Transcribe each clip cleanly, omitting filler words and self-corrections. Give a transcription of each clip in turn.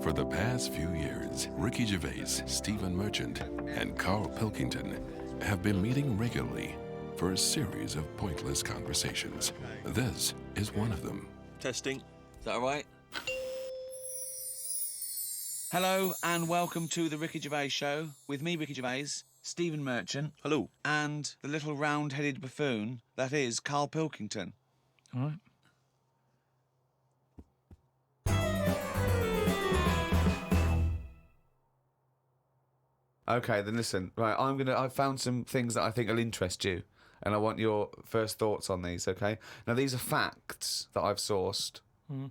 For the past few years, Ricky Gervais, Stephen Merchant, and Carl Pilkington have been meeting regularly for a series of pointless conversations. This is one of them. Testing. Is that all right? Hello and welcome to the Ricky Gervais Show with me, Ricky Gervais, Stephen Merchant. Hello. And the little round-headed buffoon that is Carl Pilkington. All right. Okay, then listen. Right, I've found some things that I think will interest you, and I want your first thoughts on these. Okay. Now these are facts that I've sourced.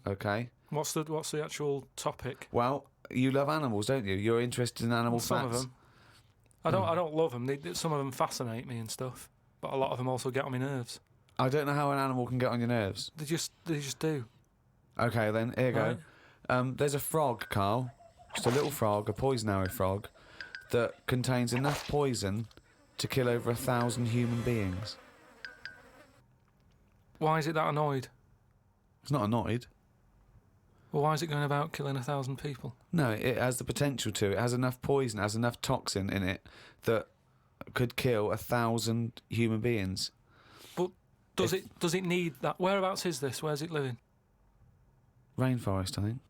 Okay. What's the actual topic? Well, you love animals, don't you? You're interested in animal Some facts. of them. I don't love them. Some of them fascinate me and stuff, but a lot of them also get on my nerves. I don't know how an animal can get on your nerves. They just do. Okay, then here you Right. go. There's a frog, Carl. Just a little frog, a poison arrow frog, that contains enough poison to kill over 1,000 human beings. Why is it that annoyed? It's not annoyed. Well, why is it going about killing 1,000 people? No, it has the potential to. It has enough poison, it has enough toxin in it that could kill 1,000 human beings. But does it need that? Whereabouts is this? Where's it living? Rainforest, I think.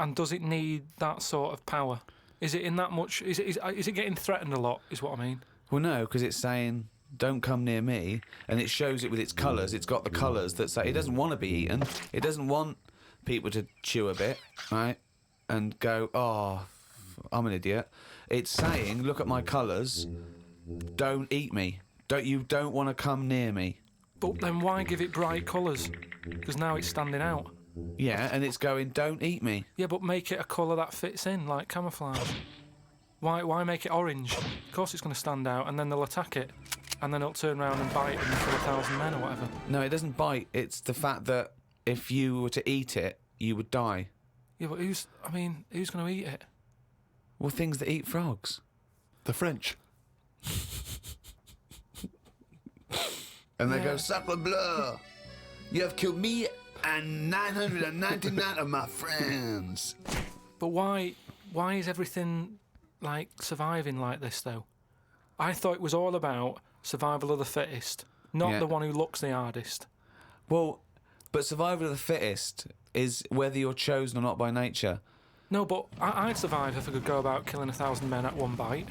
And does it need that sort of power? Is it in that much? Is it getting threatened a lot? Is what I mean. Well, no, because it's saying, don't come near me, and it shows it with its colours. It's got the colours that say it doesn't want to be eaten. It doesn't want people to chew a bit, right, and go, oh, I'm an idiot. It's saying, look at my colours, don't eat me. You don't want to come near me. But then why give it bright colours? Because now it's standing out. Yeah, and it's going, don't eat me. Yeah, but make it a colour that fits in, like camouflage. Why make it orange? Of course it's going to stand out, and then they'll attack it, and then it'll turn around and bite and kill 1,000 men or whatever. No, it doesn't bite. It's the fact that if you were to eat it, you would die. Yeah, but who's going to eat it? Well, things that eat frogs. The French. And they go, Sacre bleu! You have killed me and 999 of my friends. But why is everything like surviving like this though? I thought it was all about survival of the fittest, not the one who looks the hardest. Well, but survival of the fittest is whether you're chosen or not by nature. No, but I'd survive if I could go about killing 1,000 men at one bite.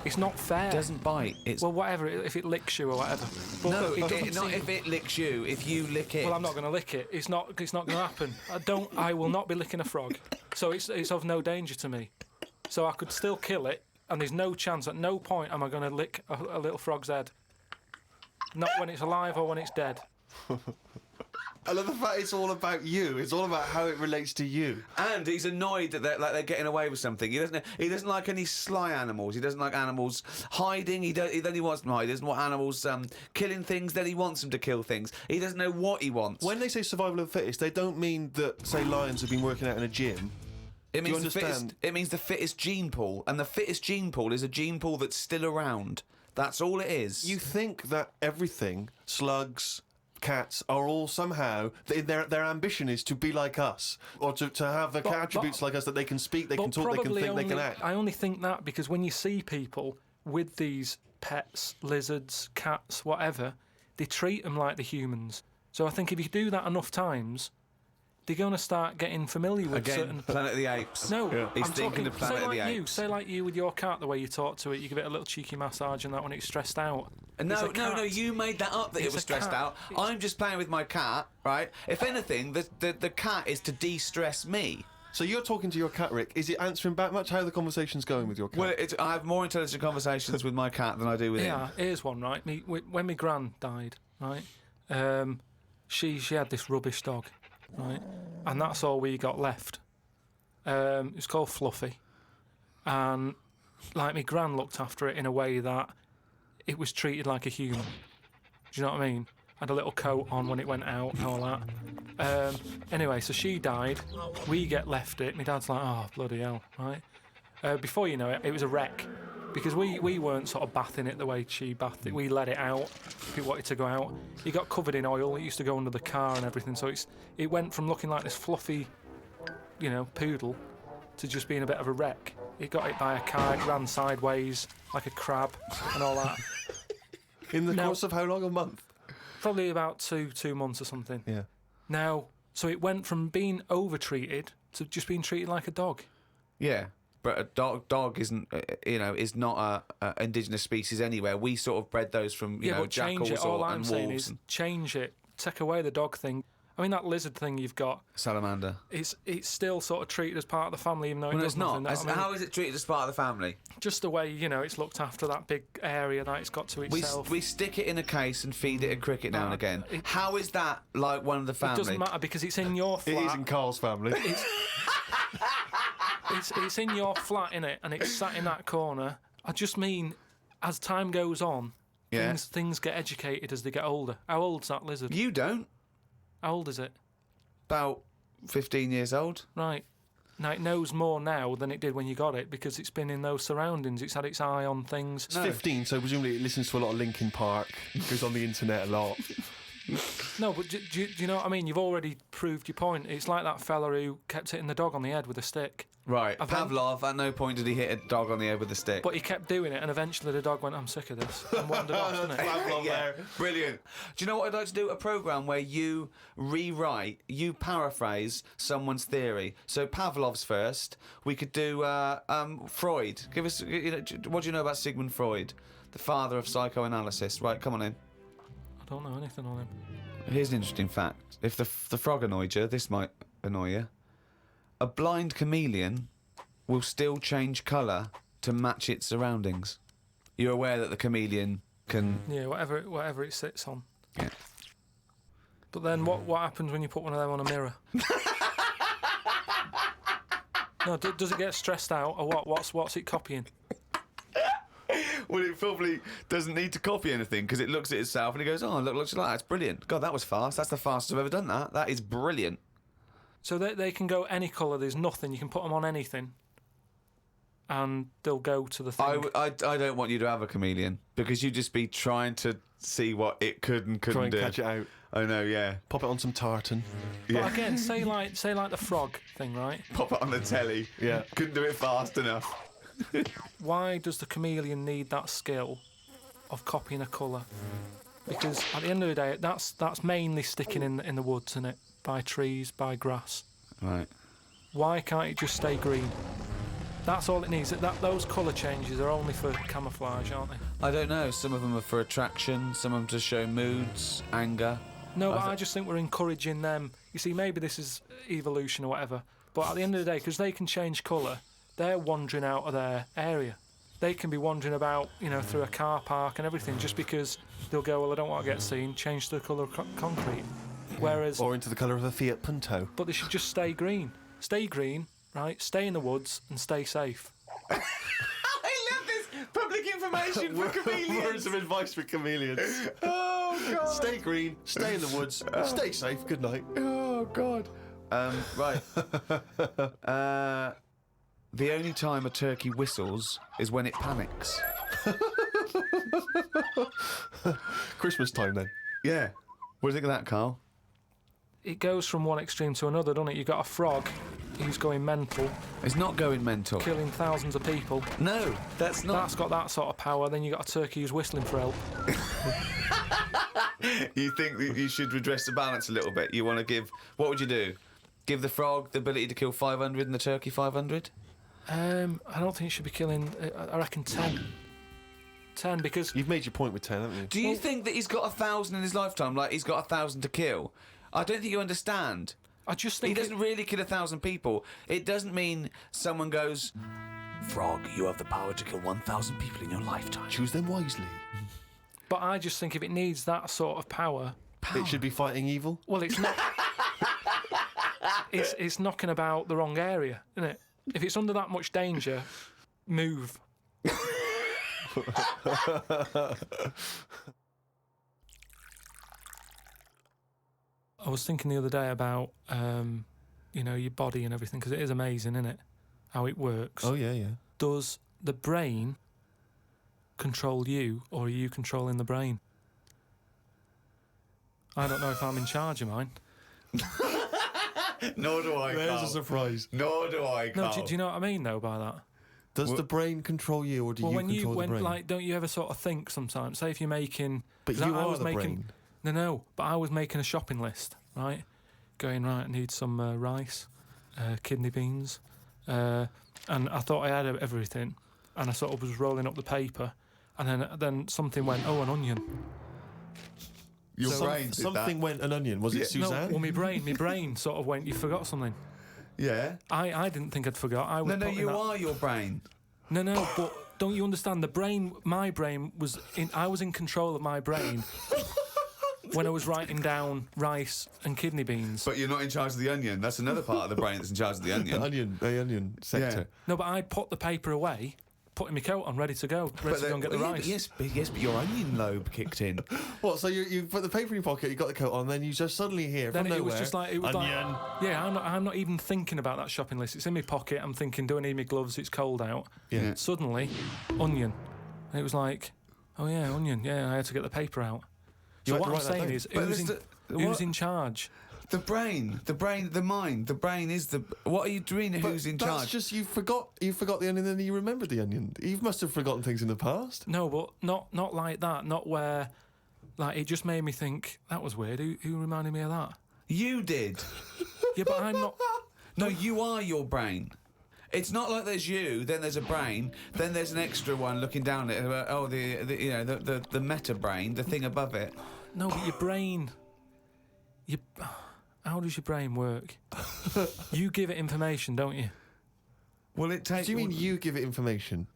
It's not fair. It doesn't bite. It's Well, whatever, if it licks you or whatever. But no, not if it licks you. If you lick it. Well, I'm not going to lick it. It's not going to happen. I will not be licking a frog. So it's of no danger to me. So I could still kill it, and there's no chance, at no point am I going to lick a little frog's head. Not when it's alive or when it's dead. I love the fact it's all about you. It's all about how it relates to you. And he's annoyed that they're getting away with something. He doesn't like any sly animals. He doesn't like animals hiding. Then he wants them to hide. He doesn't want animals killing things. Then he wants them to kill things. He doesn't know what he wants. When they say survival of the fittest, they don't mean that, say, lions have been working out in a gym. It means Do you understand? it means the fittest gene pool, and the fittest gene pool is a gene pool that's still around. That's all it is. You think that everything, slugs, cats, are all somehow, their ambition is to be like us, or to have the attributes like us, that they can speak, they can talk, they can think, they can act. I only think that because when you see people with these pets, lizards, cats, whatever, they treat them like the humans. So I think if you do that enough times, they're going to start getting familiar with certain... Planet of the Apes. No, He's I'm thinking talking, of Planet of the Apes. Say like you with your cat, the way you talk to it, you give it a little cheeky massage and that when it's stressed out. No, you made that up, that it It's was a stressed cat. out. I'm just playing with my cat, right? If anything, the cat is to de-stress me. So you're talking to your cat, Rick. Is it answering back much? How are the conversations going with your cat? Well, I have more intelligent conversations with my cat than I do with him. Yeah, here's one, right? When my gran died, right, she had this rubbish dog, right, and that's all we got left. It was called Fluffy, and like my gran looked after it in a way that it was treated like a human. Do you know what I mean? Had a little coat on when it went out and all that. Anyway, so she died. We get left it. My dad's like, oh, bloody hell, right? Before you know it, it was a wreck. Because we weren't sort of bathing it the way she bathed it. We let it out if it wanted to go out. It got covered in oil. It used to go under the car and everything. So it went from looking like this fluffy, poodle to just being a bit of a wreck. It got hit by a car, it ran sideways like a crab and all that. In the course of how long? A month? Probably about two months or something. Yeah. Now, so it went from being over-treated to just being treated like a dog. Yeah. But a dog isn't, is not a indigenous species anywhere. We sort of bred those from, but jackals change it. All and I'm saying wolves. is change it. Take away the dog thing. I mean, that lizard thing you've got. Salamander. It's still sort of treated as part of the family, even though it Well, does it's not. nothing. How is it treated as part of the family? Just the way, it's looked after, that big area that it's got to itself. We stick it in a case and feed it a cricket now and again. How is that like one of the family? It doesn't matter because it's in your flat. It is in Carl's family. It's in your flat, innit? And it's sat in that corner. I just mean, as time goes on, things get educated as they get older. How old's that lizard? You don't. How old is it? About 15 years old. Right. Now, it knows more now than it did when you got it because it's been in those surroundings. It's had its eye on things. It's 15, so presumably it listens to a lot of Linkin Park, goes on the internet a lot. No, but do you know what I mean? You've already proved your point. It's like that fella who kept hitting the dog on the head with a stick. Right. Pavlov, at no point did he hit a dog on the head with a stick. But he kept doing it, and eventually the dog went, I'm sick of this, and wandered off, didn't it? Pavlov there. Brilliant. Do you know what I'd like to do? A programme where you paraphrase someone's theory. So Pavlov's first. We could do Freud. Give us, what do you know about Sigmund Freud, the father of psychoanalysis? Right, come on in. I don't know anything on him. Here's an interesting fact. If the frog annoyed you, this might annoy you. A blind chameleon will still change colour to match its surroundings. You're aware that the chameleon can... Yeah, whatever it sits on. Yeah. But then what happens when you put one of them on a mirror? No, does it get stressed out or what? What's it copying? Well, it probably doesn't need to copy anything because it looks at itself and it goes, oh, look, looks like that. It's brilliant. God, that was fast. That's the fastest I've ever done that. That is brilliant. So they can go any colour. There's nothing. You can put them on anything, and they'll go to the thing. I don't want you to have a chameleon because you'd just be trying to see what it could and couldn't do. Try and catch it out. I know, yeah. Pop it on some tartan. But again, say like the frog thing, right? Pop it on the telly. Yeah. Couldn't do it fast enough. Why does the chameleon need that skill of copying a colour? Because at the end of the day, that's mainly sticking in the woods, isn't it? By trees, by grass. Right. Why can't it just stay green? That's all it needs. Those colour changes are only for camouflage, aren't they? I don't know. Some of them are for attraction. Some of them to show moods, anger. No, but I just think we're encouraging them. You see, maybe this is evolution or whatever, but at the end of the day, because they can change colour, they're wandering out of their area. They can be wandering about, through a car park and everything, just because they'll go, well, I don't want to get seen, change the colour of concrete. Whereas... Or into the colour of a Fiat Punto. But they should just stay green. Stay green, right? Stay in the woods and stay safe. I love this public information for chameleons. Words of advice for chameleons. Oh, God. Stay green, stay in the woods, stay safe, good night. Oh, God. Right. The only time a turkey whistles is when it panics. Christmas time then. Yeah. What do you think of that, Carl? It goes from one extreme to another, doesn't it? You've got a frog who's going mental, It's not going mental. killing thousands of people. No, that's not. That's got that sort of power. Then you've got a turkey who's whistling for help. You think that you should redress the balance a little bit? You want to give... What would you do? Give the frog the ability to kill 500 and the turkey 500? I don't think it should be killing... I reckon 10. 10, because... You've made your point with 10, haven't you? Do you think that he's got 1,000 in his lifetime, like he's got 1,000 to kill? I don't think you understand. I just He think... doesn't really kill 1,000 people. It doesn't mean someone goes, Frog, you have the power to kill 1,000 people in your lifetime. Choose them wisely. But I just think if it needs that sort of power... It should be fighting evil. Well, it's not... it's knocking about the wrong area, isn't it? If it's under that much danger, move. I was thinking the other day about, your body and everything, because it is amazing, isn't it? How it works. Oh, yeah. Does the brain control you, or are you controlling the brain? I don't know if I'm in charge of mine. Nor do I, There's Carl. a surprise. Nor do I, No, Carl. do you know what I mean though by that? Does the brain control you, or do you control the brain? Like, don't you ever sort of think sometimes? Say if you're making, But 'cause you I are was the making, brain. No, but I was making a shopping list, right? Going right, I need some rice, kidney beans, and I thought I had everything, and I sort of was rolling up the paper, and then something went, oh, an onion. Your brain did Something that. went an onion. Was it Suzanne? No, well, my brain sort of went, you forgot something. Yeah. I didn't think I'd forgot. I was No, putting you that- are your brain. No, but don't you understand? My brain was in. I was in control of my brain when I was writing down rice and kidney beans. But you're not in charge of the onion. That's another part of the brain that's in charge of the onion. The onion sector. No, but I put the paper away, putting my coat on, ready to go and get the rice. Yes, but your onion lobe kicked in. What? So you put the paper in your pocket, you got the coat on, then you just suddenly hear Then from it nowhere, was just like onion. yeah, I'm not even thinking about that shopping list. It's in my pocket. I'm thinking, do I need my gloves? It's cold out. Yeah. Suddenly, onion, and it was like, oh yeah, onion. Yeah, I had to get the paper out. You So had what to I'm write that saying down. is, But who's what? in charge? The brain, the mind. The brain is the. What are you doing? Who's in That's charge? just you forgot the onion, and then you remembered the onion. You must have forgotten things in the past. No, but not like that. Not where, like, it just made me think that was weird. Who reminded me of that? You did. Yeah, but I'm not. No, you are your brain. It's not like there's you, then there's a brain, then there's an extra one looking down at it. Oh, the meta brain, the thing above it. No, but your brain. How does your brain work? You give it information, don't you? Well, it takes. Do you mean you give it information?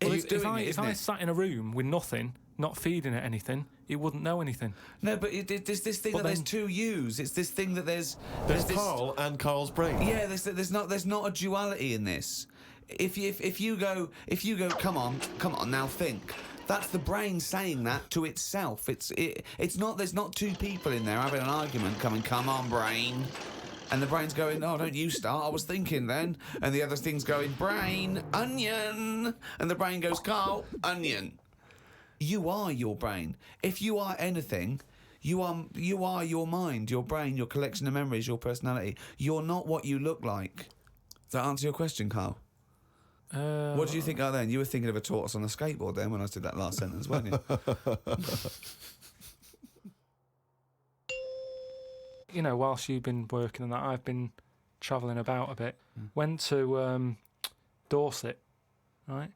Well, It's doing it, if isn't I it? sat in a room with nothing, not feeding it anything, it wouldn't know anything. No, but there's this thing But that there's then- two yous. It's this thing that there's There's this. Carl and Carl's brain. Yeah, there's not a duality in this. If you go, come on, now think. That's the brain saying that to itself. It's not. There's not two people in there having an argument. Come on, brain. And the brain's going, oh, don't you start, I was thinking then. And the other thing's going, brain, onion. And the brain goes, Carl, onion. You are your brain. If you are anything, you are your mind, your brain, your collection of memories, your personality. You're not what you look like. Does that answer your question, Carl? What do you think of then? You were thinking of a tortoise on a skateboard then when I did that last sentence, weren't you? You know, whilst you've been working on that, I've been travelling about a bit. Went to Dorset, right?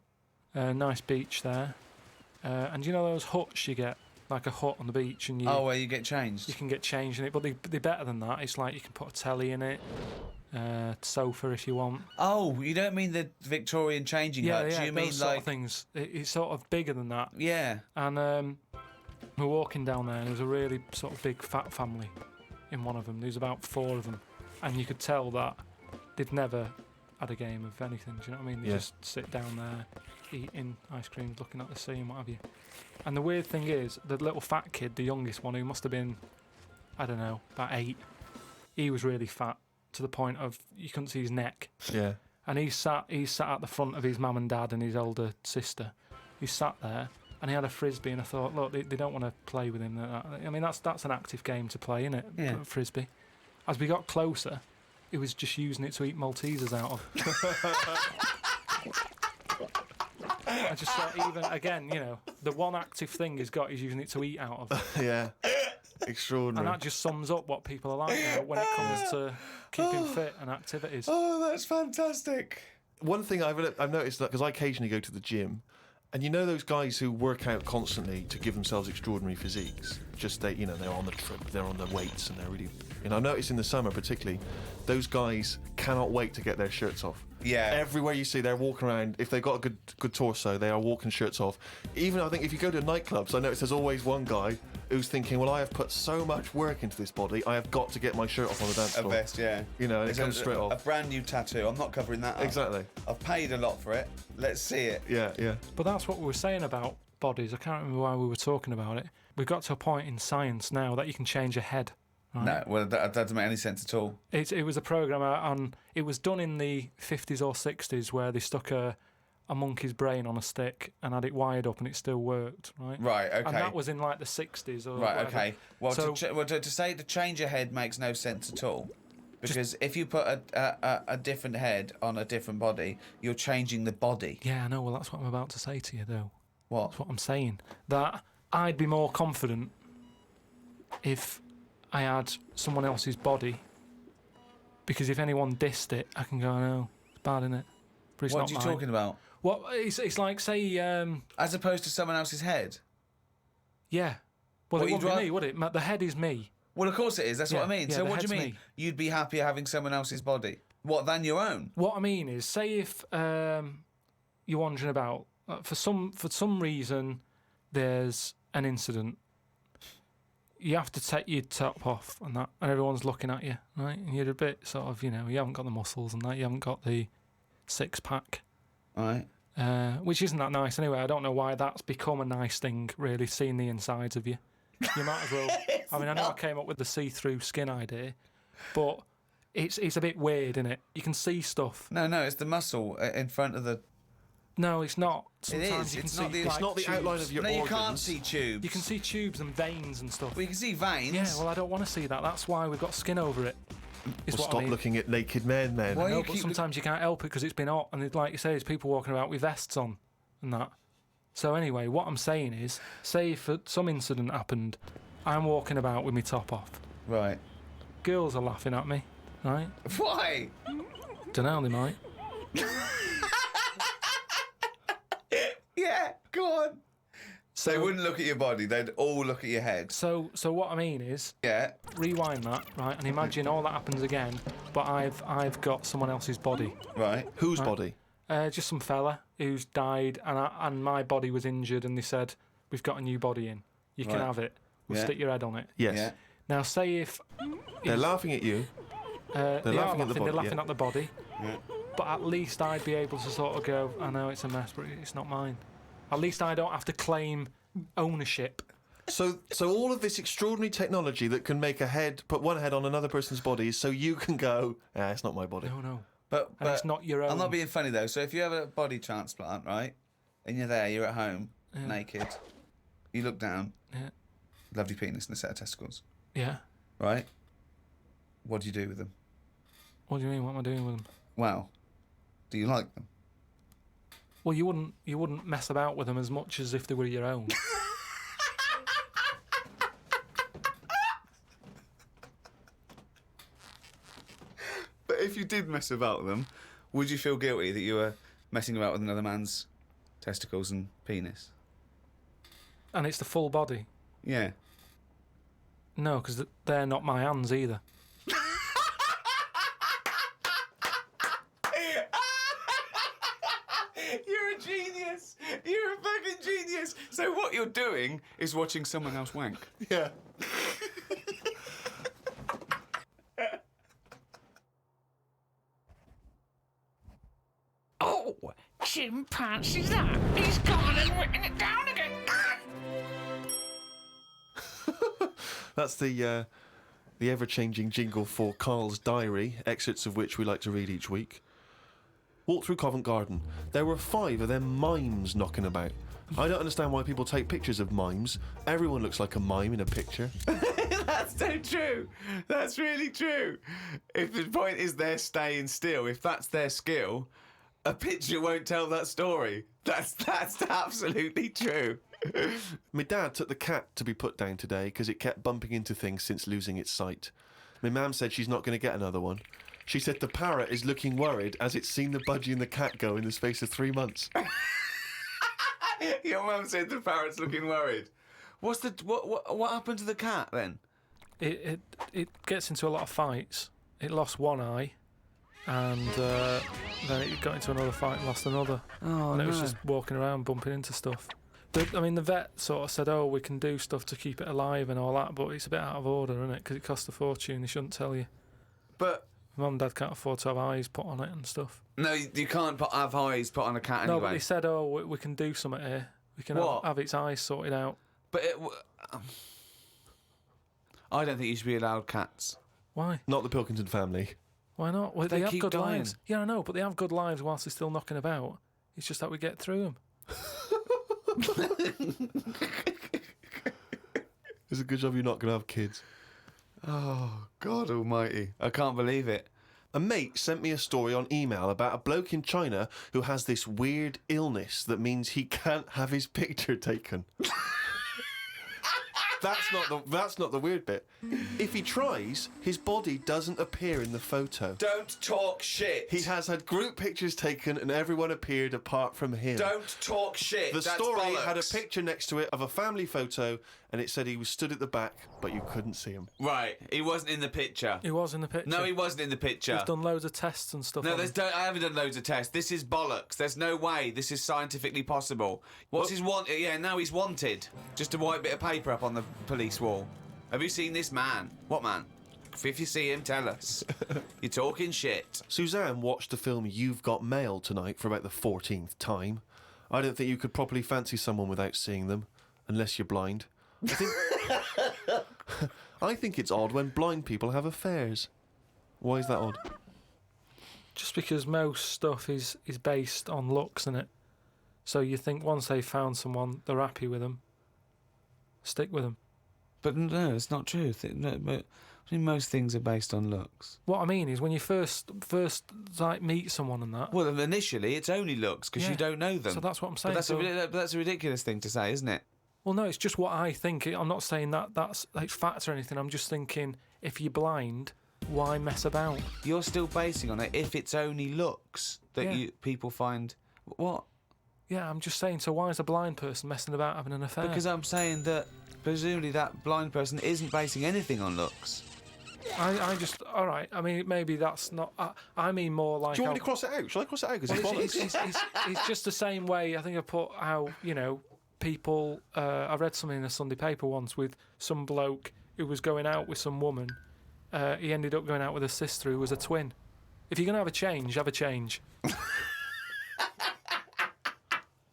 Nice beach there. And you know those huts you get, like a hut on the beach, and Where you get changed? you can get changed in it, but they're better than that. It's like you can put a telly in it, sofa if you want. Oh, you don't mean the Victorian changing hut? Yeah, You mean those sort like... of things. It's sort of bigger than that. Yeah. And we're walking down there, and there was a really sort of big fat family in one of them. There was about 4 of them, and you could tell that they'd never had a game of anything. Do you know what I mean? They just sit down there, eating ice creams, looking at the sea and what have you. And the weird thing is, the little fat kid, the youngest one, who must have been, I don't know, about 8, he was really fat to the point of you couldn't see his neck. Yeah. And he sat at the front of his mum and dad and his older sister. He sat there and he had a frisbee, and I thought, look, they don't want to play with him. I mean, that's an active game to play, isn't it? Yeah. Frisbee. As we got closer, he was just using it to eat Maltesers out of. I just thought, even again, you know, the one active thing he's got, he's using it to eat out of. Yeah. Extraordinary. And that just sums up what people are like now when it comes to keeping fit and activities. Oh, that's fantastic. One thing I've noticed, that because I occasionally go to the gym, and you know those guys who work out constantly to give themselves extraordinary physiques. Just they're on the trip, they're on the weights, and they're really. I've noticed in the summer particularly, those guys cannot wait to get their shirts off. Yeah. Everywhere you see, they're walking around. If they've got a good torso, they are walking shirts off. Even I think if you go to nightclubs, I notice there's always one guy who's thinking, well, I have put so much work into this body, I have got to get my shirt off on the dance A floor. vest, yeah. And it It's comes straight a off. brand new tattoo. I'm not covering that up. Exactly. I've paid a lot for it. Let's see it. Yeah, yeah. But that's what we were saying about bodies. I can't remember why we were talking about it. We've got to a point in science now that you can change your head. Right? No, well, that doesn't make any sense at all. It was a program on. It was done in the 50s or 60s where they stuck a monkey's brain on a stick and had it wired up, and it still worked. Right. Right. Okay. And that was in like the 60s or right. whatever. Okay. Well, So- to say to change your head makes no sense at all. Because if you put a different head on a different body, you're changing the body. Yeah, I know. Well, that's what I'm about to say to you, though. What? That's what I'm saying. That I'd be more confident if I had someone else's body. Because if anyone dissed it, I can go, no, it's bad, innit? But it's What not are you mine. talking about? Well, it's like, say, As opposed to someone else's head? yeah. Well, What, it you'd wouldn't be rather- me, would it? The head is me. Well, of course it is. That's what I Yeah, mean. yeah, So the what do you head's mean? me. You'd be happier having someone else's body? What, than your own? What I mean is, say if you're wandering about, for some reason, there's an incident. You have to take your top off and that, and everyone's looking at you, right? And you're a bit sort of, you haven't got the muscles and that, you haven't got the six-pack, Right. which isn't that nice anyway. I don't know why that's become a nice thing, really, seeing the insides of you. You might as well. I mean, I know I came up with the see-through skin idea, but it's a bit weird, isn't it? You can see stuff. No, it's the muscle in front of the... No, it's not. It is. Sometimes you can It's see not the- It's like, not the tubes. outline of your No, you organs. can't see tubes. You can see tubes and veins and stuff. Well, you can see veins. Yeah, well, I don't want to see that. That's why we've got skin over it. Is Well, what stop I mean. looking at naked men, then. Why No, you but keep- sometimes you can't help it because it's been hot, and like you say, there's people walking about with vests on and that. So anyway, what I'm saying is, say if some incident happened, I'm walking about with my top off. Right. Girls are laughing at me, right? Why? Don't know, they might. Yeah, go on. So they wouldn't look at your body, they'd all look at your head. So what I mean is, Yeah. rewind that, right, and imagine all that happens again, but I've got someone else's body. Right. Whose body? Just some fella who's died, and my body was injured, and they said, we've got a new body in. You can Right. have it. We'll Yeah. stick your head on it. Yes. Yeah. Now, say if They're laughing at you. they are laughing at the they're body, laughing yeah. at the body, but at least I'd be able to sort of go, I know it's a mess, but it's not mine. At least I don't have to claim ownership. So all of this extraordinary technology that can make put one head on another person's body, so you can go, it's not my body. No. But And it's not your own. I'm not being funny though. So if you have a body transplant, right, and you're there, you're at home, naked, you look down, Yeah. lovely penis and a set of testicles, Yeah. right? What do you do with them? What do you mean? What am I doing with them? Well, do you like them? Well, you wouldn't mess about with them as much as if they were your own. But if you did mess about with them, would you feel guilty that you were messing about with another man's testicles and penis? And it's the full body. Yeah. No, because they're not my hands either. You're a genius. You're a fucking genius. So what you're doing is watching someone else wank. Yeah. Oh, chimpanzee's up. He's gone and written it down again. That's the ever-changing jingle for Carl's diary, excerpts of which we like to read each week. Walked through Covent Garden. There were 5 of them mimes knocking about. I don't understand why people take pictures of mimes. Everyone looks like a mime in a picture. That's so true. That's really true. If the point is they're staying still, if that's their skill, a picture won't tell that story. That's absolutely true. My dad took the cat to be put down today because it kept bumping into things since losing its sight. My mum said she's not going to get another one. She said the parrot is looking worried as it's seen the budgie and the cat go in the space of 3 months. Your mum said the parrot's looking worried. What happened to the cat then? It gets into a lot of fights. It lost one eye, and then it got into another fight and lost another. Oh, And it was just walking around bumping into stuff. The vet sort of said, we can do stuff to keep it alive and all that, but it's a bit out of order, isn't it? Because it costs a fortune. They shouldn't tell you. But Mum and Dad can't afford to have eyes put on it and stuff. no, you can't have eyes put on a cat anyway. No, but they said, we can do something here. We can What? have its eyes sorted out. But I don't think you should be allowed cats. Why? Not the Pilkington family. Why not? Well, They they have keep good dying. lives. Yeah, I know, but they have good lives whilst they're still knocking about. It's just that we get through them. It's a good job you're not going to have kids. Oh, God almighty. I can't believe it. A mate sent me a story on email about a bloke in China who has this weird illness that means he can't have his picture taken. That's not the weird bit. If he tries, his body doesn't appear in the photo. Don't talk shit. He has had group pictures taken and everyone appeared apart from him. Don't talk shit. The That's story bollocks. had a picture next to it of a family photo and it said he was stood at the back, but you couldn't see him. Right, he wasn't in the picture. He was in the picture. No, he wasn't in the picture. We've done loads of tests and stuff. No, on him. I haven't done loads of tests. This is bollocks. There's no way this is scientifically possible. What's his want? Yeah, now he's wanted. Just a white bit of paper up on the police wall. Have you seen this man? What man? If you see him, tell us. You're talking shit. Suzanne watched the film You've Got Mail tonight for about the 14th time. I don't think you could properly fancy someone without seeing them, unless you're blind. I think it's odd when blind people have affairs. Why is that odd? Just because most stuff is based on looks, innit? So you think once they've found someone, they're happy with them. Stick with them. But no, it's not true. But I mean, most things are based on looks. What I mean is when you first like meet someone and that. Well, initially it's only looks because Yeah. you don't know them. So that's what I'm saying. But So- that's a ridiculous thing to say, isn't it? Well, no, it's just what I think. I'm not saying that's like facts or anything. I'm just thinking if you're blind, why mess about? You're still basing on it if it's only looks that Yeah. people find. What? Yeah, I'm just saying. So why is a blind person messing about having an affair? Because I'm saying that presumably that blind person isn't basing anything on looks. I just all right. I mean, maybe that's not. I mean more like. Do you want me how- to cross it out? Shall I cross it out? Because Well, it's bollocks. it's just the same way. I think I put how people. I read something in a Sunday paper once with some bloke who was going out with some woman. He ended up going out with a sister who was a twin. If you're gonna have a change, have a change.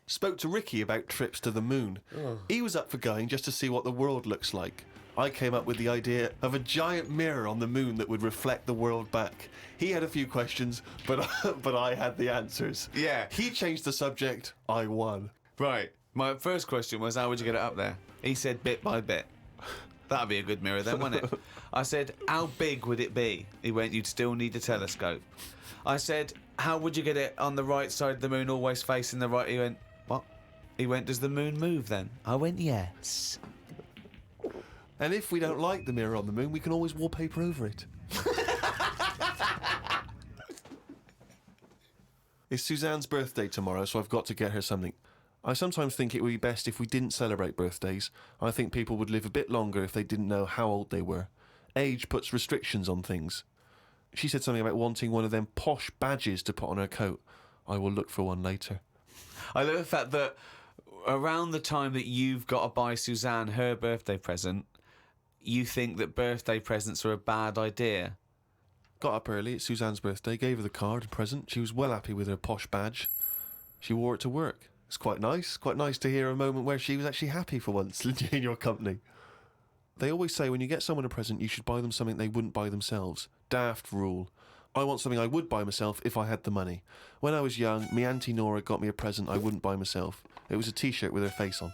Spoke to Ricky about trips to the moon. He was up for going just to see what the world looks like. I came up with the idea of a giant mirror on the moon that would reflect the world back. He had a few questions, but I had the answers. Yeah. He changed the subject. I won. Right. My first question was, how would you get it up there? He said bit by bit. That'd be a good mirror then, wouldn't it? I said, how big would it be? He went, you'd still need a telescope. I said, how would you get it on the right side of the moon, always facing the right? He went, what? He went, does the moon move then? I went, yes. And if we don't like the mirror on the moon, we can always wallpaper over it. It's Suzanne's birthday tomorrow, so I've got to get her something. I sometimes think it would be best if we didn't celebrate birthdays. I think people would live a bit longer if they didn't know how old they were. Age puts restrictions on things. She said something about wanting one of them posh badges to put on her coat. I will look for one later. I love the fact that around the time that you've got to buy Suzanne her birthday present, you think that birthday presents are a bad idea. Got up early, it's Suzanne's birthday, gave her the card and present. She was well happy with her posh badge. She wore it to work. It's quite nice to hear a moment where she was actually happy for once in your company. They always say when you get someone a present, you should buy them something they wouldn't buy themselves. Daft rule. I want something I would buy myself if I had the money. When I was young, me Auntie Nora got me a present I wouldn't buy myself. It was a t-shirt with her face on.